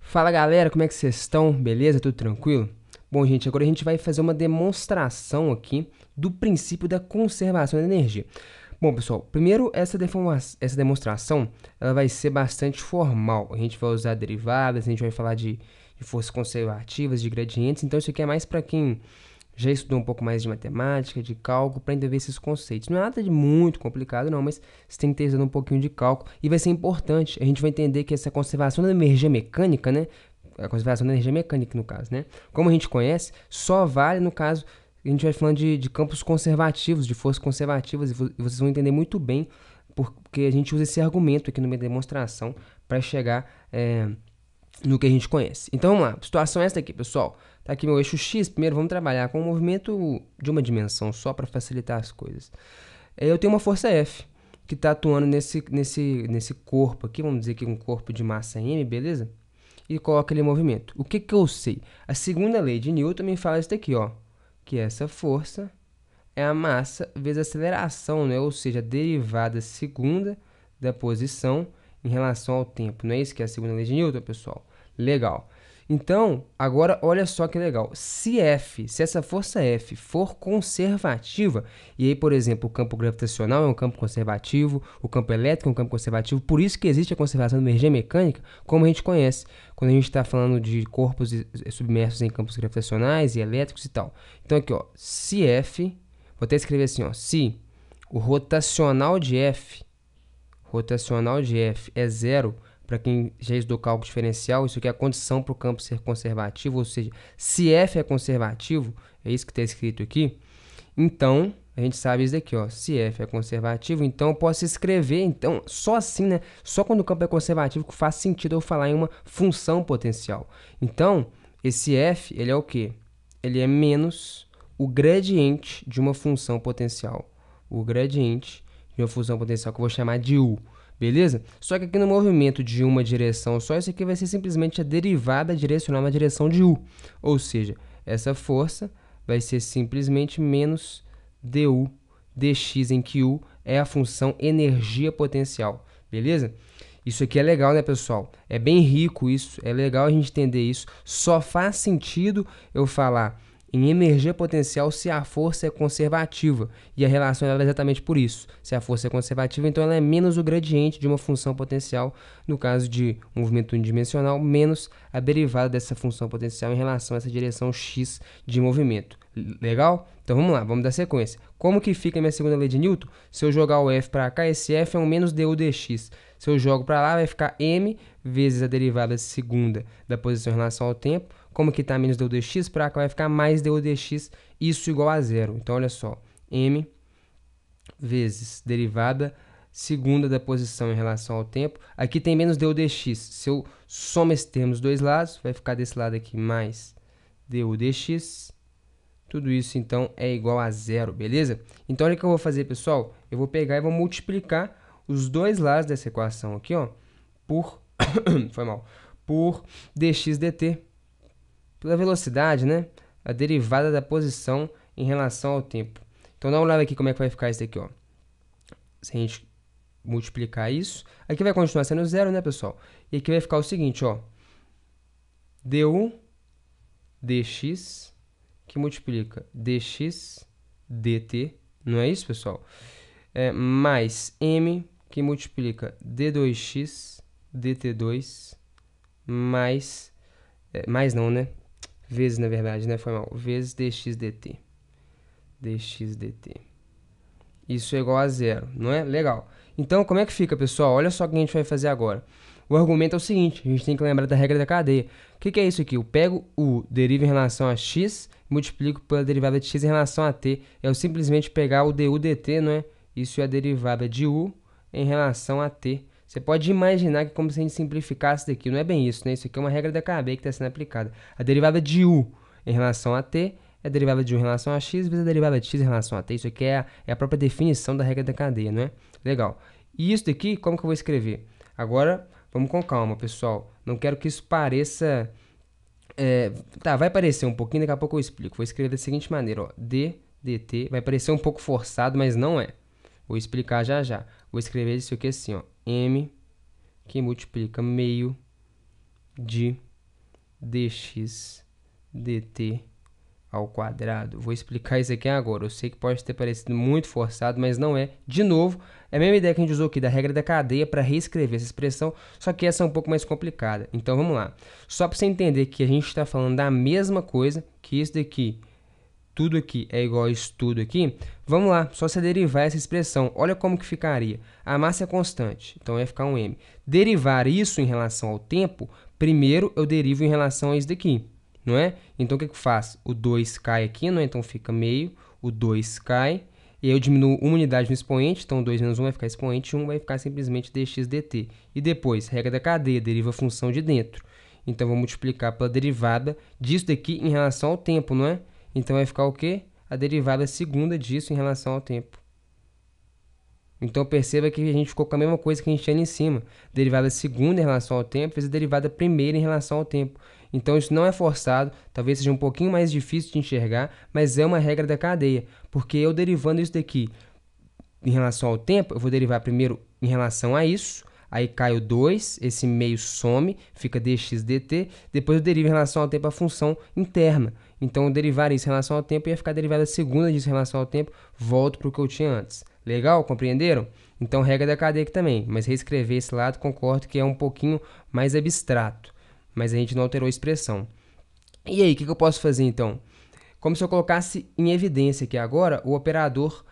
Fala galera, como é que vocês estão? Beleza? Tudo tranquilo? Bom, gente, agora a gente vai fazer uma demonstração aqui do princípio da conservação da energia. Bom, pessoal, primeiro essa demonstração ela vai ser bastante formal. A gente vai usar derivadas, a gente vai falar de forças conservativas, de gradientes. Então isso aqui é mais para quem já estudou um pouco mais de matemática, de cálculo, para entender esses conceitos. Não é nada de muito complicado, não, mas você tem que ter estudado um pouquinho de cálculo. E vai ser importante, a gente vai entender que essa conservação da energia mecânica, né? A conservação da energia mecânica, no caso, né? Como a gente conhece, só vale no caso, a gente vai falando de campos conservativos, de forças conservativas, e vocês vão entender muito bem, porque a gente usa esse argumento aqui numa demonstração para chegar no que a gente conhece. Então vamos lá, a situação é essa aqui, pessoal. Tá aqui meu eixo X. Primeiro vamos trabalhar com um movimento de uma dimensão só para facilitar as coisas. Eu tenho uma força F que está atuando nesse corpo aqui, vamos dizer que um corpo de massa M, beleza? E coloca ele em movimento. O que eu sei? A segunda lei de Newton me fala isso daqui, ó, que essa força é a massa vezes a aceleração, né? Ou seja, a derivada segunda da posição em relação ao tempo. Não é isso que é a segunda lei de Newton, pessoal? Legal. Então, agora olha só que legal. Se essa força F for conservativa, e aí, por exemplo, o campo gravitacional é um campo conservativo, o campo elétrico é um campo conservativo, por isso que existe a conservação da energia mecânica, como a gente conhece, quando a gente está falando de corpos submersos em campos gravitacionais e elétricos e tal. Então, aqui, ó, se F, vou até escrever assim, ó, se o rotacional de F é zero, para quem já estudou cálculo diferencial, isso aqui é a condição para o campo ser conservativo, ou seja, se F é conservativo, é isso que está escrito aqui, então, a gente sabe isso daqui, ó, se F é conservativo, então eu posso escrever, então, só assim, né, só quando o campo é conservativo que faz sentido eu falar em uma função potencial. Então, esse F, ele é o quê? Ele é menos o gradiente de uma função potencial. O gradiente de uma função potencial que eu vou chamar de U. Beleza? Só que aqui no movimento de uma direção só, isso aqui vai ser simplesmente a derivada direcional na direção de U. Ou seja, essa força vai ser simplesmente menos du dx, em que U é a função energia potencial. Beleza? Isso aqui é legal, né, pessoal? É bem rico isso, é legal a gente entender isso. Só faz sentido eu falar em energia potencial se a força é conservativa. E a relação é exatamente por isso. Se a força é conservativa, então ela é menos o gradiente de uma função potencial, no caso de um movimento unidimensional, menos a derivada dessa função potencial em relação a essa direção x de movimento. Legal? Então vamos lá, vamos dar sequência. Como que fica a minha segunda lei de Newton? Se eu jogar o F para cá, esse F é um menos du dx. Se eu jogo para lá, vai ficar m vezes a derivada segunda da posição em relação ao tempo. Como que está menos du dx, para cá vai ficar mais du dx, isso igual a zero. Então, olha só, m vezes derivada segunda da posição em relação ao tempo. Aqui tem menos du dx. Se eu somo esse termo dos dois lados, vai ficar desse lado aqui mais du dx. Tudo isso, então, é igual a zero, beleza? Então, olha o que eu vou fazer, pessoal. Eu vou pegar e vou multiplicar os dois lados dessa equação aqui, ó, por, por dx dt. Pela velocidade, né? A derivada da posição em relação ao tempo. Então, dá uma olhada aqui como é que vai ficar isso daqui, ó. Se a gente multiplicar isso, aqui vai continuar sendo zero, né, pessoal? E aqui vai ficar o seguinte, ó. du dx, que multiplica dx dt, não é isso, pessoal? Mais m, que multiplica d2x dt2, mais não, né? Vezes, na verdade, né? Foi mal. Vezes dx dt. dx dt. Isso é igual a zero, não é? Legal. Então, como é que fica, pessoal? Olha só o que a gente vai fazer agora. O argumento é o seguinte, a gente tem que lembrar da regra da cadeia. O que é isso aqui? Eu pego o derivo em relação a x, multiplico pela derivada de x em relação a t. Eu simplesmente pegar o du dt, não é? Isso é a derivada de u em relação a t. Você pode imaginar que como se a gente simplificasse daqui. Não é bem isso, né? Isso aqui é uma regra da cadeia que está sendo aplicada. A derivada de u em relação a t é a derivada de u em relação a x vezes a derivada de x em relação a t. Isso aqui é a própria definição da regra da cadeia, não é? Legal. E isso daqui, como que eu vou escrever? Agora, vamos com calma, pessoal. Não quero que isso pareça... vai parecer um pouquinho, daqui a pouco eu explico. Vou escrever da seguinte maneira, ó. d dt. Vai parecer um pouco forçado, mas não é. Vou explicar já já. Vou escrever isso aqui assim, ó. M, que multiplica meio de dx dt ao quadrado. Vou explicar isso aqui agora. Eu sei que pode ter parecido muito forçado, mas não é. De novo, é a mesma ideia que a gente usou aqui da regra da cadeia para reescrever essa expressão, só que essa é um pouco mais complicada. Então, vamos lá. Só para você entender que a gente está falando da mesma coisa, que isso daqui, tudo aqui é igual a isso tudo aqui, vamos lá, só você derivar essa expressão. Olha como que ficaria. A massa é constante, então vai ficar um m. Derivar isso em relação ao tempo, primeiro eu derivo em relação a isso daqui. Não é? Então, o que eu faço? O 2 cai aqui, não é? Então, fica meio, o 2 cai, e aí eu diminuo uma unidade no expoente, então 2 menos 1 vai ficar expoente, 1 vai ficar simplesmente dx dt. E depois, regra da cadeia, deriva a função de dentro. Então, eu vou multiplicar pela derivada disso daqui em relação ao tempo, não é? Então, vai ficar o quê? A derivada segunda disso em relação ao tempo. Então, perceba que a gente ficou com a mesma coisa que a gente tinha ali em cima. Derivada segunda em relação ao tempo, fez a derivada primeira em relação ao tempo. Então, isso não é forçado, talvez seja um pouquinho mais difícil de enxergar, mas é uma regra da cadeia. Porque eu derivando isso daqui em relação ao tempo, eu vou derivar primeiro em relação a isso, aí cai o 2, esse meio some, fica dx dt, depois eu derivo em relação ao tempo a função interna. Então, eu derivar isso em relação ao tempo ia ficar derivada segunda disso em relação ao tempo, volto para o que eu tinha antes. Legal? Compreenderam? Então, regra da cadeia aqui também, mas reescrever esse lado, concordo que é um pouquinho mais abstrato, mas a gente não alterou a expressão. E aí, o que eu posso fazer então? Como se eu colocasse em evidência aqui agora o operador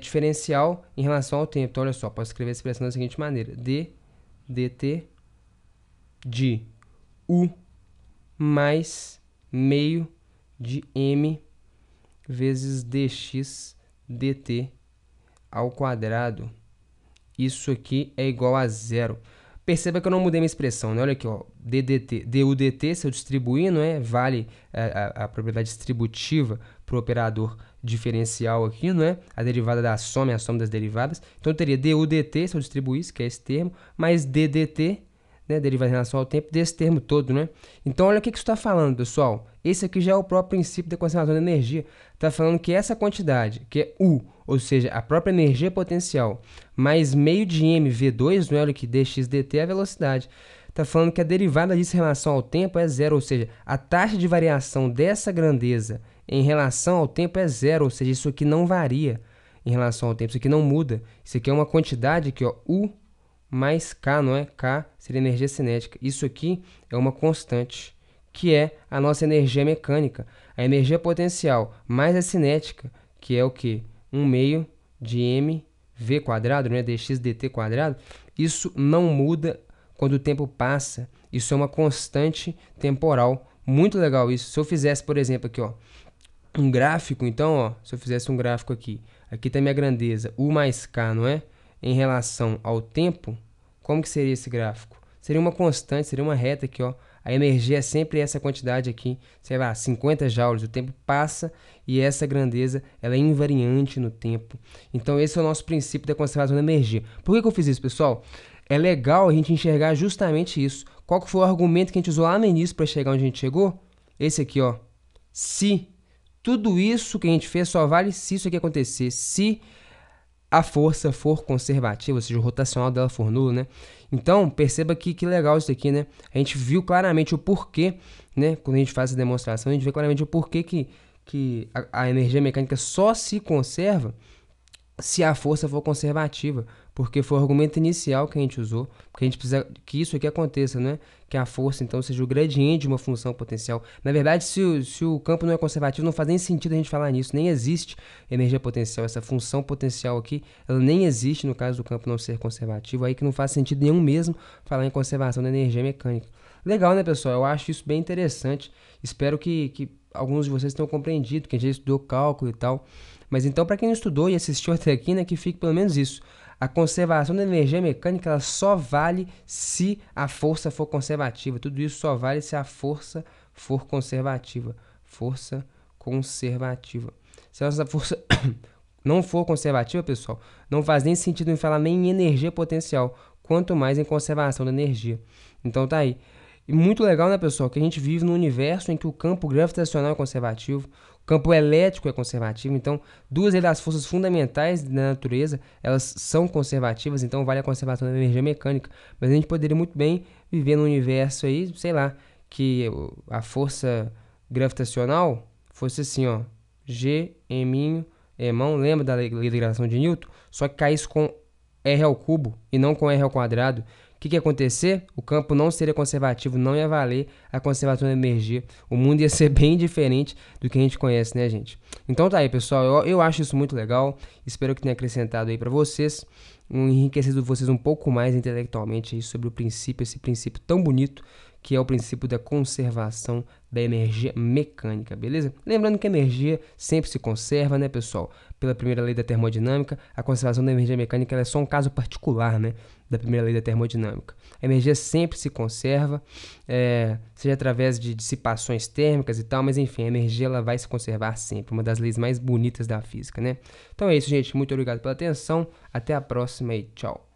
diferencial em relação ao tempo. Então, olha só, posso escrever a expressão da seguinte maneira: d dt de u mais meio de m vezes dx dt ao quadrado. Isso aqui é igual a zero. Perceba que eu não mudei minha expressão, né? Olha aqui, ó, ddt, du dt, se eu distribuir, não é? Vale a propriedade distributiva para o operador diferencial aqui, não é? A derivada da soma é a soma das derivadas. Então, eu teria du dt, se eu distribuísse, que é esse termo, mais ddt, né? Derivada em relação ao tempo, desse termo todo, né? Então, olha o que isso está falando, pessoal. Esse aqui já é o próprio princípio da conservação da energia. Está falando que essa quantidade, que é U, ou seja, a própria energia potencial, mais meio de mv2, não é? Olha que dx dt é a velocidade. Está falando que a derivada disso em relação ao tempo é zero, ou seja, a taxa de variação dessa grandeza em relação ao tempo é zero, ou seja, isso aqui não varia em relação ao tempo, isso aqui não muda. Isso aqui é uma quantidade aqui, ó, U mais K, não é? K seria energia cinética. Isso aqui é uma constante, que é a nossa energia mecânica. A energia potencial mais a cinética, que é o quê? 1 meio de mv quadrado, né? dx dt quadrado. Isso não muda quando o tempo passa. Isso é uma constante temporal. Muito legal isso. Se eu fizesse, por exemplo, aqui, ó, um gráfico, então, ó, se eu fizesse um gráfico aqui, aqui tem minha grandeza, U mais K, não é? Em relação ao tempo, como que seria esse gráfico? Seria uma constante, seria uma reta aqui, ó. A energia é sempre essa quantidade aqui, sei lá, 50 joules. O tempo passa e essa grandeza ela é invariante no tempo. Então, esse é o nosso princípio da conservação da energia. Por que eu fiz isso, pessoal? É legal a gente enxergar justamente isso. Qual que foi o argumento que a gente usou lá no início para chegar onde a gente chegou? Esse aqui, ó. Se tudo isso que a gente fez só vale se isso aqui acontecer. Se a força for conservativa, ou seja, o rotacional dela for nulo, né? Então, perceba que legal isso aqui, né? A gente viu claramente o porquê, né? Quando a gente faz essa demonstração, a gente vê claramente o porquê que a energia mecânica só se conserva se a força for conservativa, porque foi o argumento inicial que a gente usou, porque a gente precisa que isso aqui aconteça, né? Que a força, então, seja o gradiente de uma função potencial. Na verdade, se o campo não é conservativo, não faz nem sentido a gente falar nisso, nem existe energia potencial, essa função potencial aqui, ela nem existe no caso do campo não ser conservativo, aí que não faz sentido nenhum mesmo falar em conservação da energia mecânica. Legal, né, pessoal? Eu acho isso bem interessante, espero que alguns de vocês tenham compreendido, quem já estudou cálculo e tal. Mas então, para quem não estudou e assistiu até aqui, né, que fique pelo menos isso. A conservação da energia mecânica ela só vale se a força for conservativa. Tudo isso só vale se a força for conservativa. Força conservativa. Se essa força não for conservativa, pessoal, não faz nem sentido em falar nem em energia potencial, quanto mais em conservação da energia. Então tá aí. E muito legal, né, pessoal, que a gente vive num universo em que o campo gravitacional é conservativo, o campo elétrico é conservativo, então duas das forças fundamentais da natureza, elas são conservativas, então vale a conservação da energia mecânica. Mas a gente poderia muito bem viver num universo aí, sei lá, que a força gravitacional fosse assim, ó, G, Eminho, Emão, lembra da lei da gravidade de Newton? Só que caísse com R ao cubo e não com R ao quadrado. O que ia acontecer? O campo não seria conservativo, não ia valer a conservação da energia. O mundo ia ser bem diferente do que a gente conhece, né, gente? Então tá aí, pessoal. Eu acho isso muito legal. Espero que tenha acrescentado aí para vocês, enriquecido vocês um pouco mais intelectualmente aí sobre o princípio, esse princípio tão bonito que é o princípio da conservação da energia mecânica, beleza? Lembrando que a energia sempre se conserva, né, pessoal? Pela primeira lei da termodinâmica, a conservação da energia mecânica é só um caso particular, né, da primeira lei da termodinâmica. A energia sempre se conserva, seja através de dissipações térmicas e tal, mas enfim, a energia ela vai se conservar sempre, uma das leis mais bonitas da física, né? Então é isso, gente. Muito obrigado pela atenção. Até a próxima e tchau.